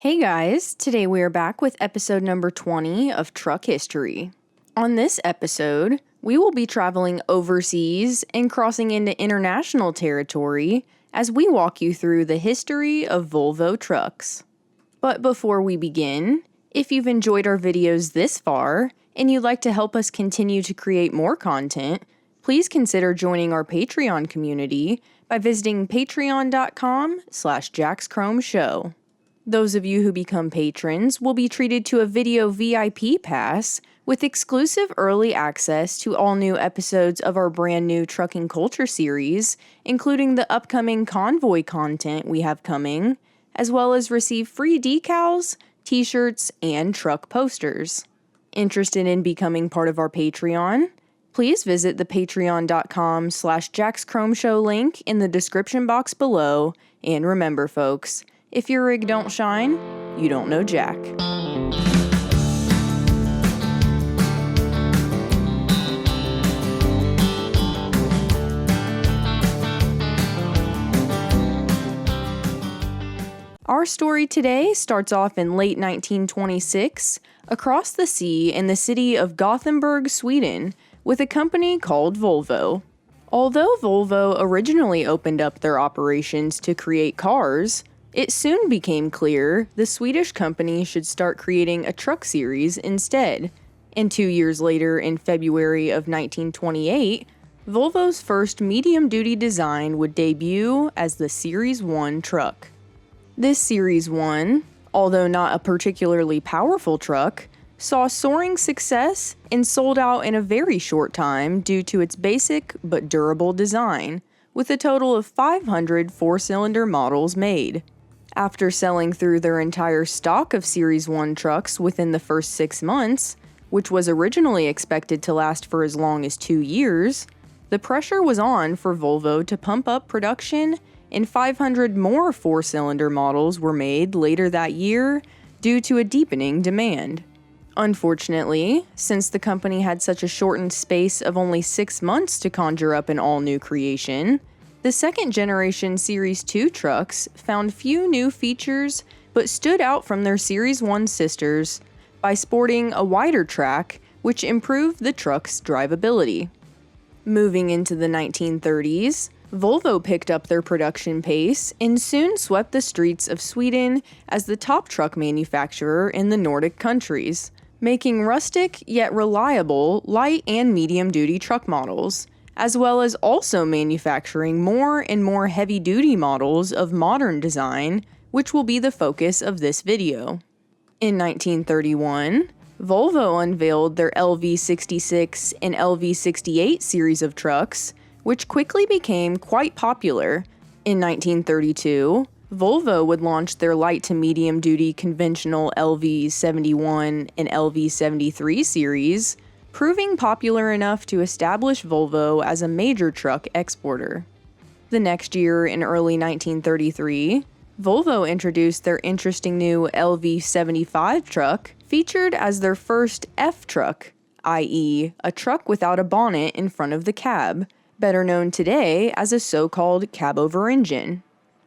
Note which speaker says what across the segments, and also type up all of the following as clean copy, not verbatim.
Speaker 1: Hey guys, today we are back with episode number 20 of Truck History. On this episode, we will be traveling overseas and crossing into international territory as we walk you through the history of Volvo Trucks. But before we begin, if you've enjoyed our videos this far and you'd like to help us continue to create more content, please consider joining our Patreon community by visiting patreon.com/JacksChromeShow. Those of you who become patrons will be treated to a video VIP pass with exclusive early access to all new episodes of our brand new Trucking Culture series, including the upcoming Convoy content we have coming, as well as receive free decals, t-shirts, and truck posters. Interested in becoming part of our Patreon? Please visit the patreon.com/JacksChromeShow link in the description box below, and remember folks, if your rig don't shine, you don't know Jack. Our story today starts off in late 1926, across the sea in the city of Gothenburg, Sweden, with a company called Volvo. Although Volvo originally opened up their operations to create cars, it soon became clear the Swedish company should start creating a truck series instead, and 2 years later, in February of 1928, Volvo's first medium-duty design would debut as the Series 1 truck. This Series 1, although not a particularly powerful truck, saw soaring success and sold out in a very short time due to its basic but durable design, with a total of 500 four-cylinder models made. After selling through their entire stock of Series 1 trucks within the first 6 months, which was originally expected to last for as long as 2 years, the pressure was on for Volvo to pump up production, and 500 more four-cylinder models were made later that year due to a deepening demand. Unfortunately, since the company had such a shortened space of only 6 months to conjure up an all-new creation, the second-generation Series 2 trucks found few new features but stood out from their Series 1 sisters by sporting a wider track, which improved the truck's drivability. Moving into the 1930s, Volvo picked up their production pace and soon swept the streets of Sweden as the top truck manufacturer in the Nordic countries, making rustic yet reliable light and medium-duty truck models, as well as also manufacturing more and more heavy-duty models of modern design, which will be the focus of this video. In 1931, Volvo unveiled their LV66 and LV68 series of trucks, which quickly became quite popular. In 1932, Volvo would launch their light to medium-duty conventional LV71 and LV73 series, proving popular enough to establish Volvo as a major truck exporter. The next year, in early 1933, Volvo introduced their interesting new LV75 truck, featured as their first F truck, i.e., a truck without a bonnet in front of the cab, better known today as a so-called cab-over engine.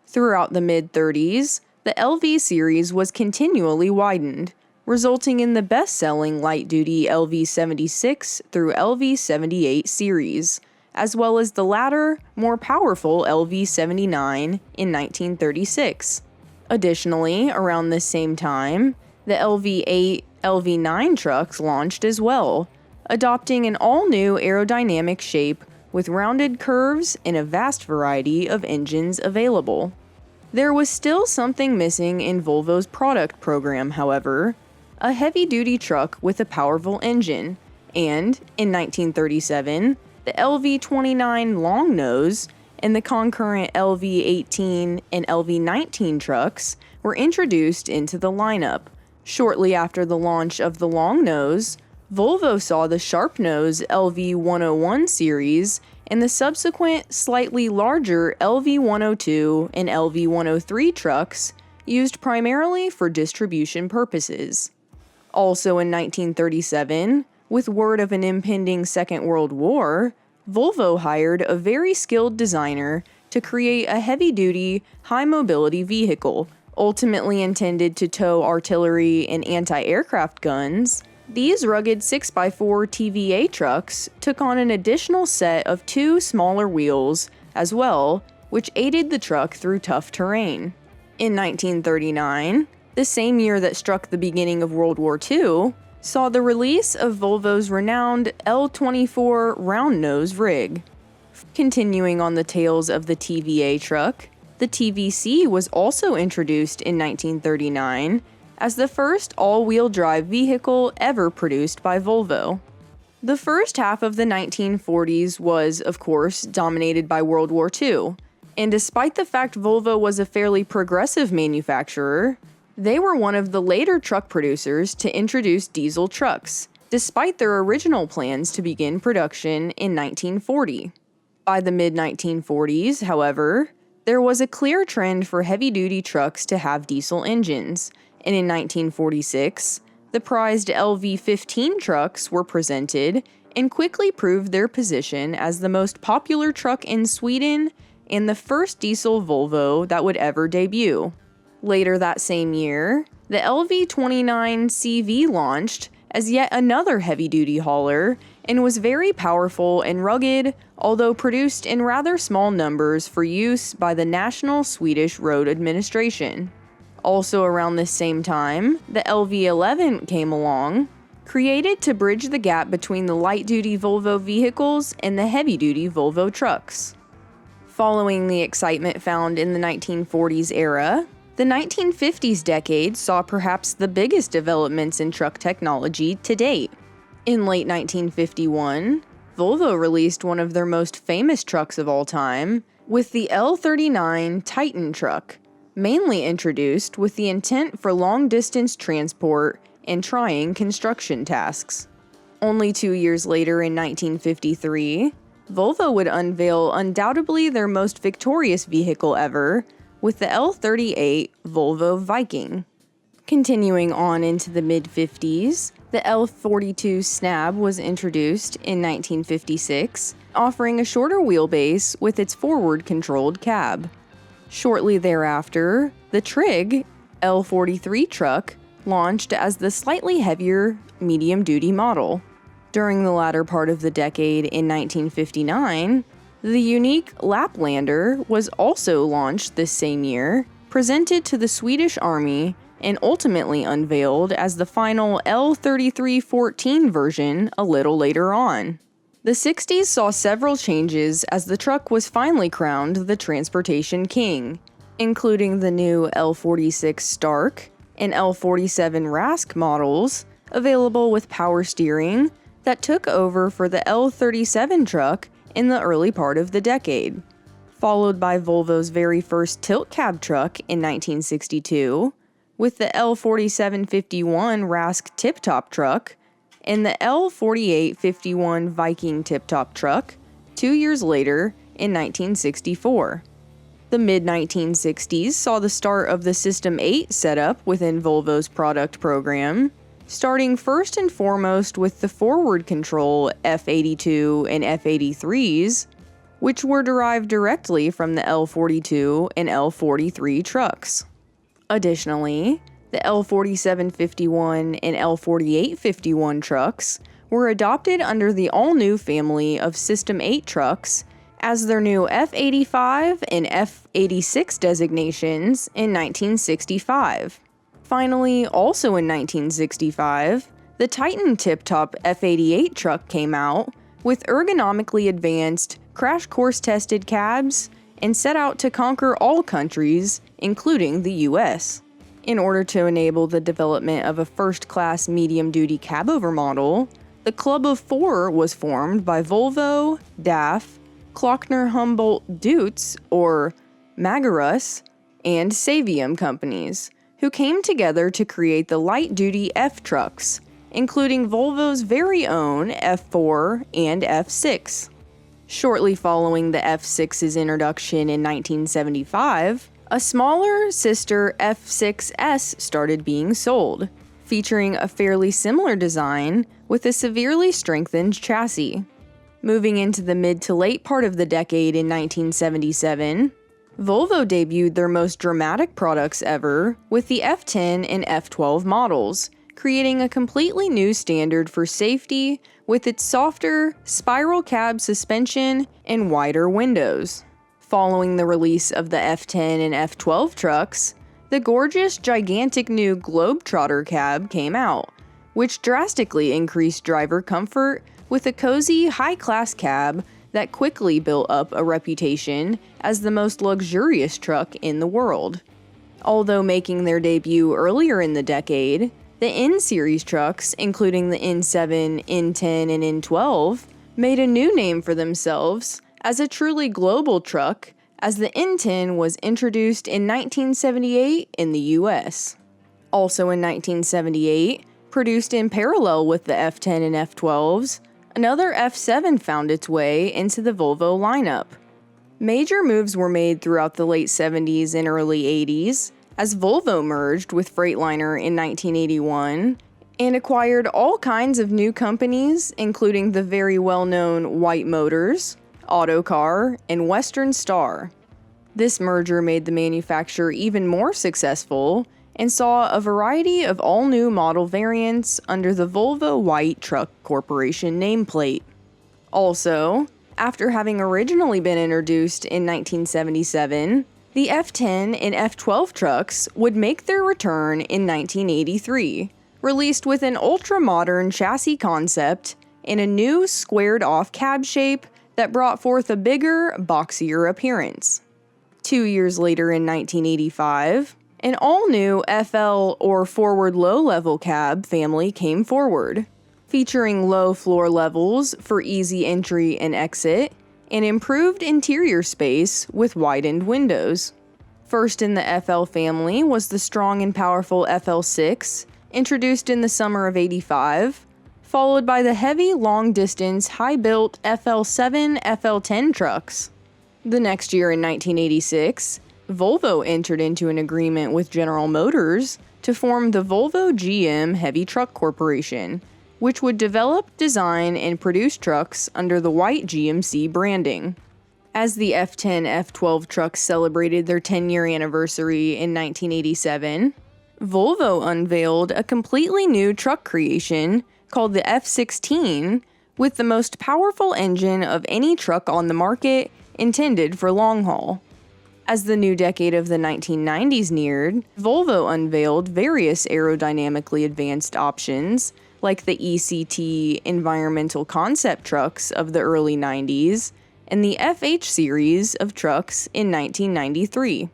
Speaker 1: Throughout the mid-30s, the LV series was continually widened, resulting in the best-selling light-duty LV76 through LV78 series, as well as the latter, more powerful LV79 in 1936. Additionally, around this same time, the LV8, LV9 trucks launched as well, adopting an all-new aerodynamic shape with rounded curves and a vast variety of engines available. There was still something missing in Volvo's product program, however, a heavy-duty truck with a powerful engine, and, in 1937, the LV29 long nose and the concurrent LV18 and LV19 trucks were introduced into the lineup. Shortly after the launch of the long nose, Volvo saw the sharp nose LV101 series and the subsequent slightly larger LV102 and LV103 trucks used primarily for distribution purposes. Also in 1937, with word of an impending Second World War, Volvo hired a very skilled designer to create a heavy-duty, high-mobility vehicle Ultimately intended to tow artillery and anti-aircraft guns, these rugged 6x4 TVA trucks took on an additional set of 2 smaller wheels as well, which aided the truck through tough terrain. In 1939, the same year that struck the beginning of World War II, saw the release of Volvo's renowned L24 round-nose rig. Continuing on the tails of the TVA truck, the TVC was also introduced in 1939 as the first all-wheel drive vehicle ever produced by Volvo. The first half of the 1940s was, of course, dominated by World War II, and despite the fact Volvo was a fairly progressive manufacturer, they were one of the later truck producers to introduce diesel trucks, despite their original plans to begin production in 1940. By the mid-1940s, however, there was a clear trend for heavy-duty trucks to have diesel engines, and in 1946, the prized LV-15 trucks were presented and quickly proved their position as the most popular truck in Sweden and the first diesel Volvo that would ever debut. Later that same year, the LV-29CV launched as yet another heavy-duty hauler and was very powerful and rugged, although produced in rather small numbers for use by the National Swedish Road Administration. Also around this same time, the LV-11 came along, created to bridge the gap between the light-duty Volvo vehicles and the heavy-duty Volvo trucks. Following the excitement found in the 1940s era, the 1950s decade saw perhaps the biggest developments in truck technology to date. In late 1951, Volvo released one of their most famous trucks of all time with the L39 Titan truck, mainly introduced with the intent for long-distance transport and trying construction tasks. Only 2 years later in 1953, Volvo would unveil undoubtedly their most victorious vehicle ever with the L38 Volvo Viking. Continuing on into the mid-50s, the L42 Snab was introduced in 1956, offering a shorter wheelbase with its forward-controlled cab. Shortly thereafter, the Trig L43 truck launched as the slightly heavier medium-duty model. During the latter part of the decade in 1959, the unique Laplander was also launched this same year, presented to the Swedish Army, and ultimately unveiled as the final L3314 version a little later on. The 60s saw several changes as the truck was finally crowned the transportation king, including the new L46 Stark and L47 Rask models, available with power steering, that took over for the L37 truck in the early part of the decade, followed by Volvo's very first tilt cab truck in 1962, with the L4751 Rask tip-top truck, and the L4851 Viking tip-top truck 2 years later in 1964. The mid-1960s saw the start of the System 8 setup within Volvo's product program, starting first and foremost with the forward control F82 and F83s, which were derived directly from the L42 and L43 trucks. Additionally, the L4751 and L4851 trucks were adopted under the all-new family of System 8 trucks as their new F85 and F86 designations in 1965. Finally, also in 1965, the Titan tip-top F88 truck came out with ergonomically advanced, crash course-tested cabs and set out to conquer all countries, including the US. In order to enable the development of a first-class medium-duty cabover model, the Club of Four was formed by Volvo, DAF, Klockner-Humboldt-Deutz, or Magarus, and Savium companies, who came together to create the light-duty F trucks, including Volvo's very own F4 and F6. Shortly following the F6's introduction in 1975, a smaller sister F6S started being sold, featuring a fairly similar design with a severely strengthened chassis. Moving into the mid to late part of the decade in 1977, Volvo debuted their most dramatic products ever with the F10 and F12 models, creating a completely new standard for safety with its softer, spiral cab suspension and wider windows. Following the release of the F10 and F12 trucks, the gorgeous, gigantic new Globetrotter cab came out, which drastically increased driver comfort with a cozy, high-class cab that quickly built up a reputation as the most luxurious truck in the world. Although making their debut earlier in the decade, the N-Series trucks, including the N7, N10, and N12, made a new name for themselves as a truly global truck, as the N10 was introduced in 1978 in the US. Also in 1978, produced in parallel with the F10 and F12s, another F7 found its way into the Volvo lineup. Major moves were made throughout the late 70s and early 80s, as Volvo merged with Freightliner in 1981 and acquired all kinds of new companies, including the very well-known White Motors, Autocar, and Western Star. This merger made the manufacturer even more successful and saw a variety of all-new model variants under the Volvo White Truck Corporation nameplate. Also, after having originally been introduced in 1977, the F10 and F12 trucks would make their return in 1983, released with an ultra-modern chassis concept and a new squared-off cab shape that brought forth a bigger, boxier appearance. 2 years later in 1985, an all-new FL or forward low-level cab family came forward, featuring low floor levels for easy entry and exit, and improved interior space with widened windows. First in the FL family was the strong and powerful FL6, introduced in the summer of '85, followed by the heavy, long-distance, high-built FL7, FL10 trucks. The next year in 1986, Volvo entered into an agreement with General Motors to form the Volvo GM Heavy Truck Corporation, which would develop, design, and produce trucks under the white GMC branding. As the F10, F12 trucks celebrated their 10-year anniversary in 1987, Volvo unveiled a completely new truck creation called the F16 with the most powerful engine of any truck on the market intended for long haul. As the new decade of the 1990s neared, Volvo unveiled various aerodynamically advanced options, like the ECT environmental concept trucks of the early 90s and the FH series of trucks in 1993.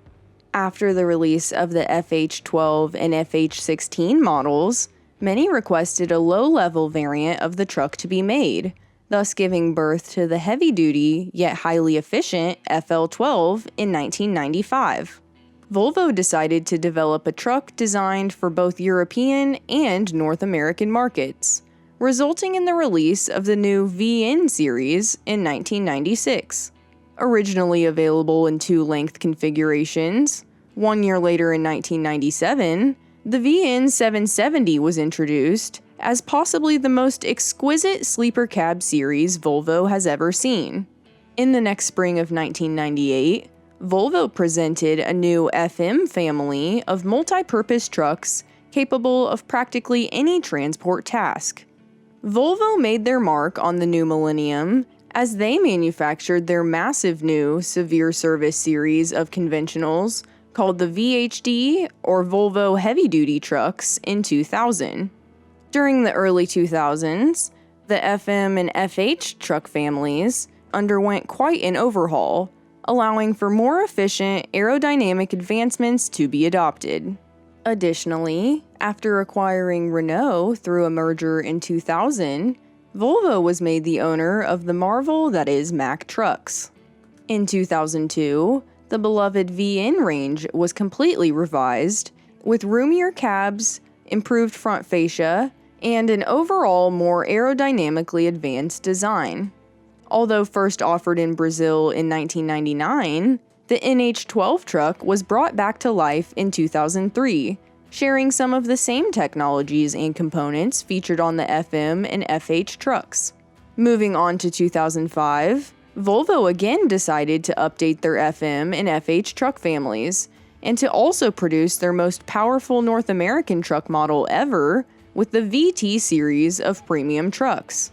Speaker 1: After the release of the FH12 and FH16 models, many requested a low-level variant of the truck to be made, thus giving birth to the heavy-duty yet highly efficient FL12 in 1995. Volvo decided to develop a truck designed for both European and North American markets, resulting in the release of the new VN series in 1996. Originally available in two length configurations, 1 year later in 1997, the VN 770 was introduced as possibly the most exquisite sleeper cab series Volvo has ever seen. In the next spring of 1998, Volvo presented a new FM family of multi-purpose trucks capable of practically any transport task. Volvo made their mark on the new millennium as they manufactured their massive new severe service series of conventionals called the VHD or Volvo Heavy Duty trucks in 2000. During the early 2000s, the FM and FH truck families underwent quite an overhaul, allowing for more efficient aerodynamic advancements to be adopted. Additionally, after acquiring Renault through a merger in 2000, Volvo was made the owner of the marvel that is Mack Trucks. In 2002, the beloved VN range was completely revised, with roomier cabs, improved front fascia, and an overall more aerodynamically advanced design. Although first offered in Brazil in 1999, the NH12 truck was brought back to life in 2003, sharing some of the same technologies and components featured on the FM and FH trucks. Moving on to 2005, Volvo again decided to update their FM and FH truck families, and to also produce their most powerful North American truck model ever with the VT series of premium trucks.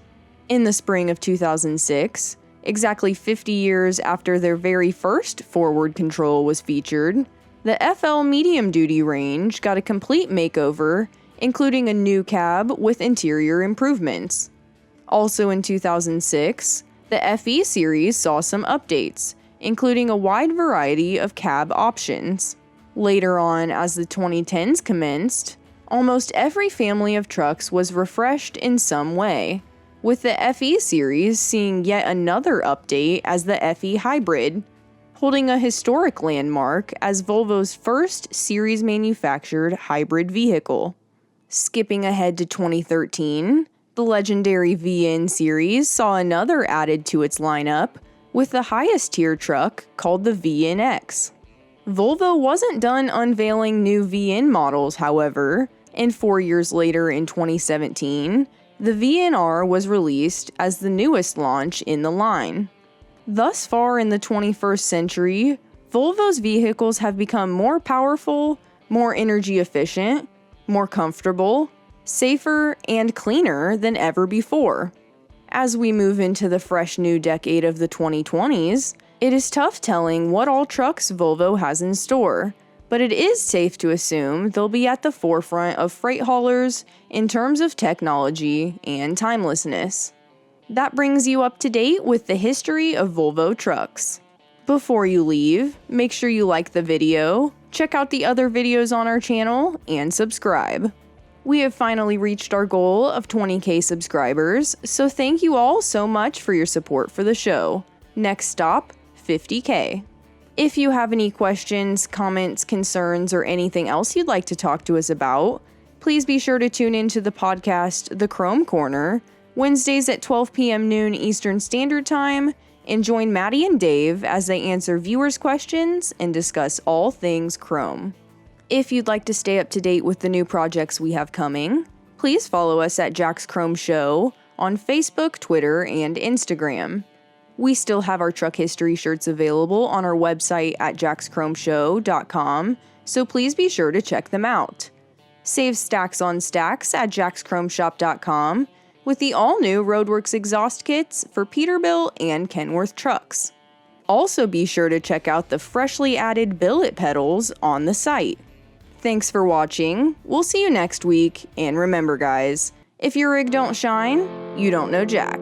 Speaker 1: In the spring of 2006, exactly 50 years after their very first forward control was featured, the FL medium-duty range got a complete makeover, including a new cab with interior improvements. Also in 2006, the FE series saw some updates, including a wide variety of cab options. Later on, as the 2010s commenced, almost every family of trucks was refreshed in some way, with the FE series seeing yet another update as the FE Hybrid, holding a historic landmark as Volvo's first series-manufactured hybrid vehicle. Skipping ahead to 2013, the legendary VN series saw another added to its lineup, with the highest-tier truck called the VNX. Volvo wasn't done unveiling new VN models, however, and 4 years later in 2017, the VNR was released as the newest launch in the line. Thus far in the 21st century, Volvo's vehicles have become more powerful, more energy efficient, more comfortable, safer, and cleaner than ever before. As we move into the fresh new decade of the 2020s, it is tough telling what all trucks Volvo has in store, but it is safe to assume they'll be at the forefront of freight haulers in terms of technology and timelessness. That brings you up to date with the history of Volvo Trucks. Before you leave, make sure you like the video, check out the other videos on our channel, and subscribe. We have finally reached our goal of 20K subscribers, so thank you all so much for your support for the show. Next stop, 50K. If you have any questions, comments, concerns, or anything else you'd like to talk to us about, please be sure to tune into the podcast The Chrome Corner, Wednesdays at 12 p.m. noon Eastern Standard Time, and join Maddie and Dave as they answer viewers' questions and discuss all things Chrome. If you'd like to stay up to date with the new projects we have coming, please follow us at Jack's Chrome Show on Facebook, Twitter, and Instagram. We still have our truck history shirts available on our website at jackschromeshow.com, so please be sure to check them out. Save stacks on stacks at jackschromeshop.com with the all-new Roadworks exhaust kits for Peterbilt and Kenworth trucks. Also be sure to check out the freshly added billet pedals on the site. Thanks for watching, we'll see you next week, and remember guys, if your rig don't shine, you don't know Jack.